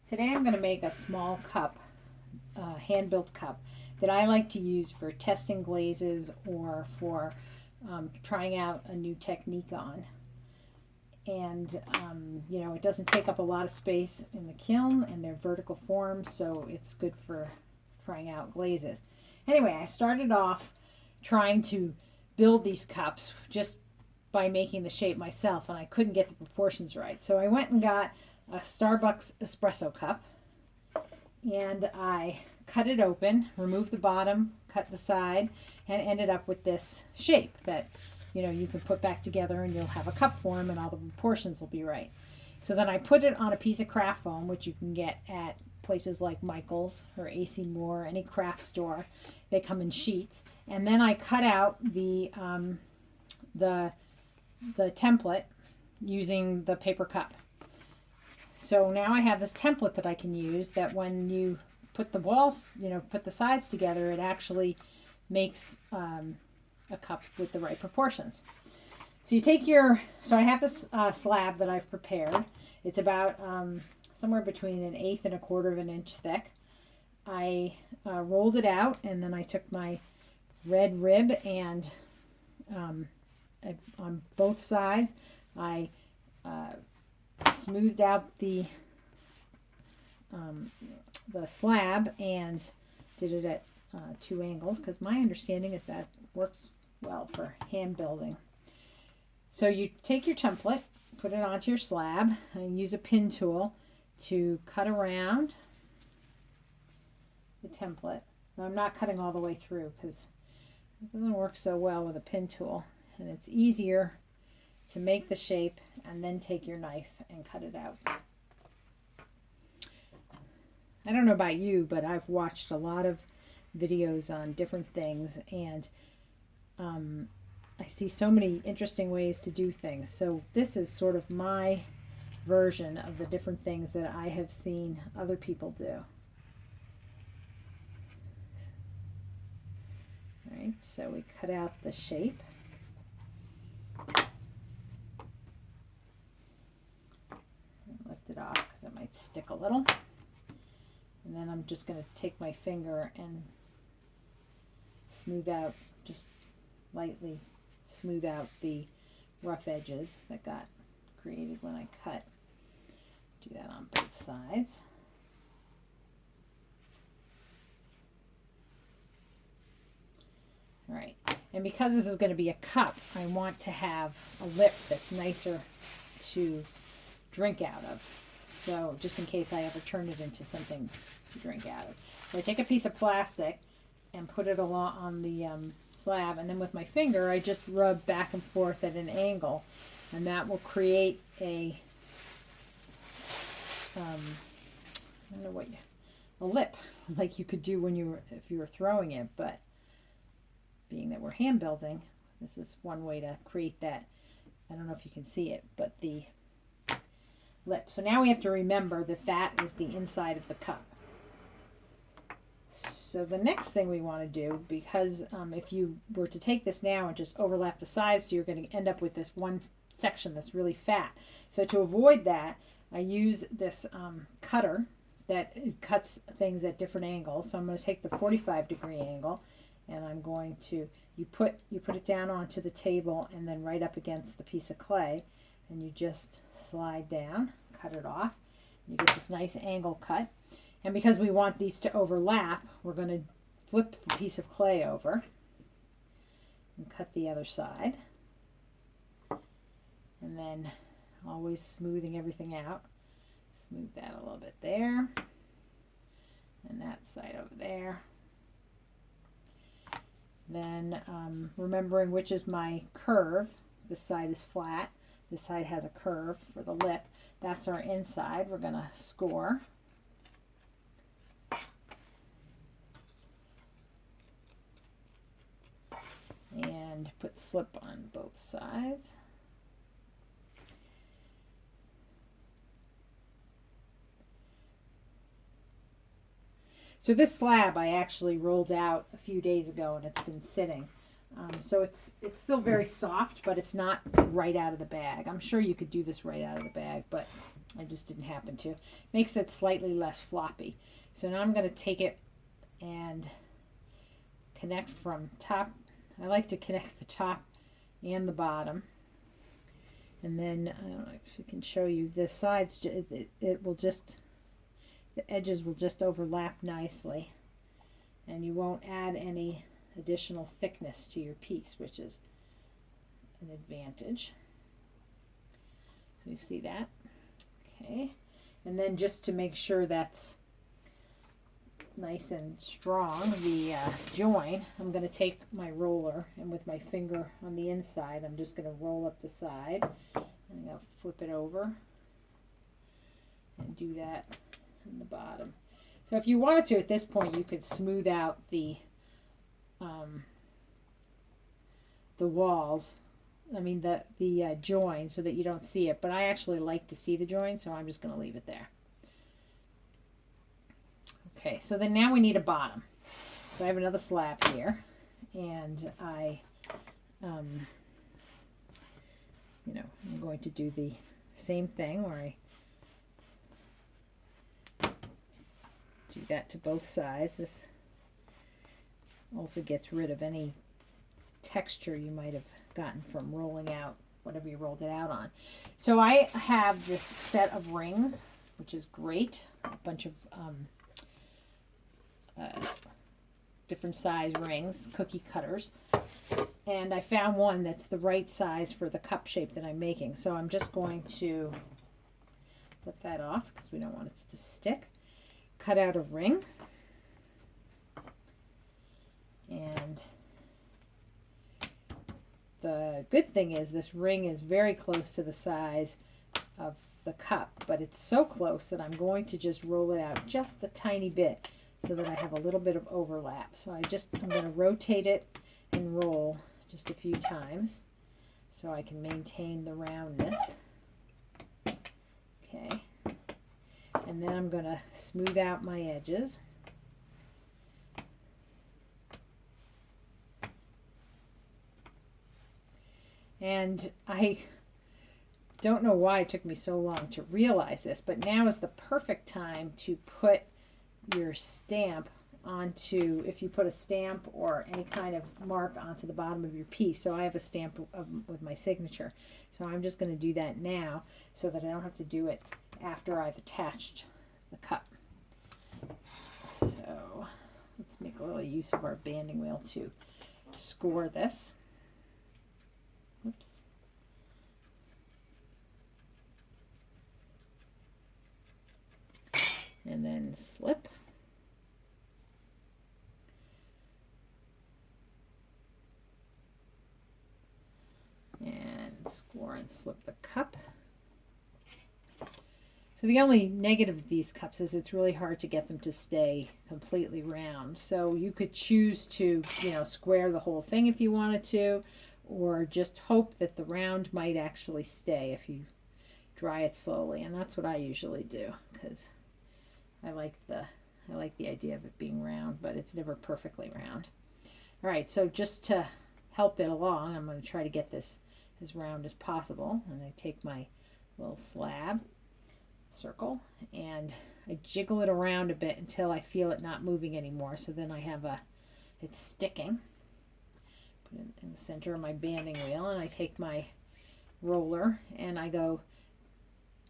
Today I'm going to make a small cup, hand-built cup, that I like to use for testing glazes or for trying out a new technique on. And, you know, it doesn't take up a lot of space in the kiln, and they're vertical forms, so it's good for trying out glazes. Anyway, I started off trying to build these cups just by making the shape myself, and I couldn't get the proportions right. So I went and got a Starbucks espresso cup, and I cut it open, removed the bottom, cut the side, and ended up with this shape that, you know, you can put back together and you'll have a cup form and all the proportions will be right. So then I put it on a piece of craft foam, which you can get at places like Michael's or AC Moore, any craft store. They come in sheets. And then I cut out the template using the paper cup. So now I have this template that I can use, that when you put the walls, you know, put the sides together, it actually makes a cup with the right proportions. So you take so I have this slab that I've prepared. It's about somewhere between 1/8 and 1/4 of an inch thick. I rolled it out, and then I took my red rib and on both sides I smoothed out the slab and did it at 2 angles, because my understanding is that works well for hand building. So you take your template, put it onto your slab, and use a pin tool to cut around the template. Now I'm not cutting all the way through because it doesn't work so well with a pin tool, and it's easier to make the shape and then take your knife and cut it out. I don't know about you, but I've watched a lot of videos on different things, and I see so many interesting ways to do things. So this is sort of my version of the different things that I have seen other people do. All right, so we cut out the shape. Lift it off because it might stick a little. And then I'm just going to take my finger and smooth out, just lightly smooth out the rough edges that got created when I cut. Do that on both sides. All right, and because this is going to be a cup, I want to have a lip that's nicer to drink out of. So just in case I ever turn it into something to drink out of. So I take a piece of plastic and put it along on the slab, and then with my finger I just rub back and forth at an angle, and that will create a I don't know what a lip, like you could do when if you were throwing it, but being that we're hand building, this is one way to create that. I don't know if you can see it, but the lip. So now we have to remember that that is the inside of the cup. So the next thing we want to do, because if you were to take this now and just overlap the sides, you're going to end up with this one section that's really fat. So to avoid that, I use this cutter that cuts things at different angles. So I'm going to take the 45-degree angle, and I'm going to, you put it down onto the table and then right up against the piece of clay, and you just slide down, cut it off. You get this nice angle cut. And because we want these to overlap, we're going to flip the piece of clay over and cut the other side. And then always smoothing everything out. Smooth that a little bit there. And that side over there. Then remembering which is my curve. This side is flat. This side has a curve for the lip. That's our inside. We're going to score. And put slip on both sides. So this slab I actually rolled out a few days ago, and it's been sitting. So it's still very soft, but it's not right out of the bag. I'm sure you could do this right out of the bag, but I just didn't happen to. Makes it slightly less floppy. So now I'm going to take it and connect from top. I like to connect the top and the bottom. And then, I don't know if I can show you the sides, it will just, the edges will just overlap nicely. And you won't add any additional thickness to your piece, which is an advantage. So you see that? Okay. And then just to make sure that's nice and strong, the join, I'm going to take my roller and with my finger on the inside, I'm just going to roll up the side. I'm going to flip it over and do that on the bottom. So if you wanted to, at this point, you could smooth out the walls. I mean the join, so that you don't see it. But I actually like to see the join, so I'm just going to leave it there. Okay, so then now we need a bottom. So I have another slab here, and I, I'm going to do the same thing where I do that to both sides. This also gets rid of any texture you might have gotten from rolling out whatever you rolled it out on. So I have this set of rings, which is great. A bunch of different size rings, cookie cutters. And I found one that's the right size for the cup shape that I'm making. So I'm just going to put that off because we don't want it to stick. Cut out a ring. And the good thing is this ring is very close to the size of the cup, but it's so close that I'm going to just roll it out just a tiny bit so that I have a little bit of overlap. So I'm going to rotate it and roll just a few times so I can maintain the roundness. Okay. And then I'm going to smooth out my edges. And I don't know why it took me so long to realize this, but now is the perfect time to put your stamp onto, if you put a stamp or any kind of mark onto the bottom of your piece. So I have a stamp with my signature. So I'm just going to do that now so that I don't have to do it after I've attached the cup. So let's make a little use of our banding wheel to score this. Oops. And then slip. And score and slip the cup. So the only negative of these cups is it's really hard to get them to stay completely round. So you could choose to, square the whole thing if you wanted to, or just hope that the round might actually stay if you dry it slowly. And that's what I usually do, because I like the idea of it being round, but it's never perfectly round. All right, so just to help it along, I'm going to try to get this as round as possible. And I take my little slab circle and I jiggle it around a bit until I feel it not moving anymore. So then I have it's sticking. Put it in the center of my banding wheel, and I take my roller and I go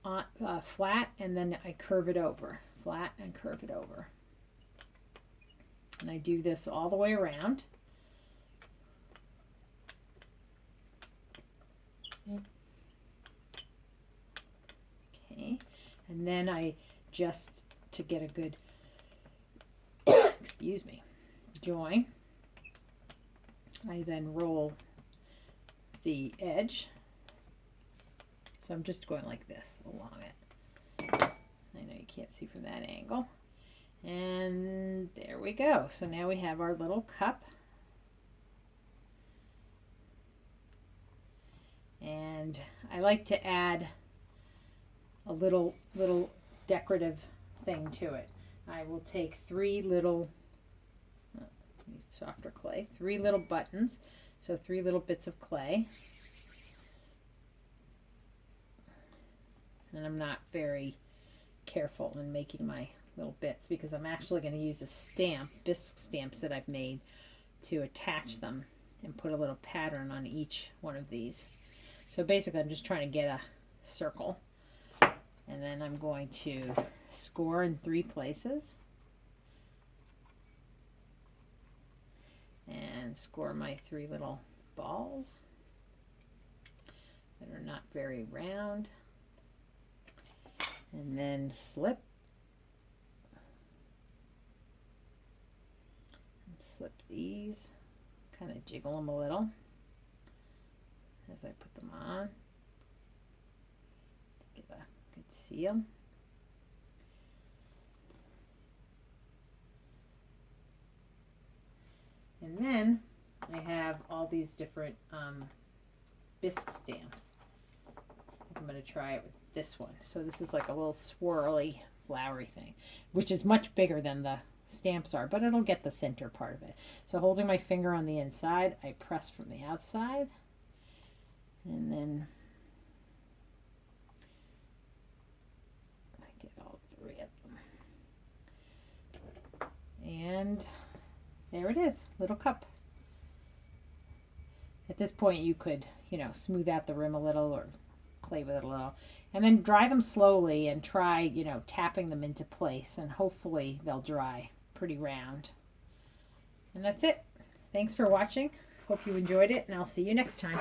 on, flat, and then I curve it over. Flat and curve it over. And I do this all the way around. Okay, and then I just, to get a good, excuse me, join, I then roll the edge. So I'm just going like this along it. I know you can't see from that angle. And there we go. So now we have our little cup. And I like to add a little decorative thing to it. I will take three little, softer clay, 3 little buttons. So 3 little bits of clay. and I'm not very careful in making my little bits because I'm actually going to use a stamp, bisque stamps that I've made to attach them and put a little pattern on each one of these. So basically I'm just trying to get a circle, and then I'm going to score in 3 places and score my 3 little balls that are not very round, and then slip and slip these, kind of jiggle them a little as I put them on to give a good seal. And then I have all these different bisque stamps. I'm going to try it with this one. So this is like a little swirly, flowery thing, which is much bigger than the stamps are, but it'll get the center part of it. So holding my finger on the inside, I press from the outside, and then I get all 3 of them. And there it is, little cup. At this point you could, smooth out the rim a little or play with it a little, and then dry them slowly and try, tapping them into place, and hopefully they'll dry pretty round. And that's it. Thanks for watching. Hope you enjoyed it, and I'll see you next time.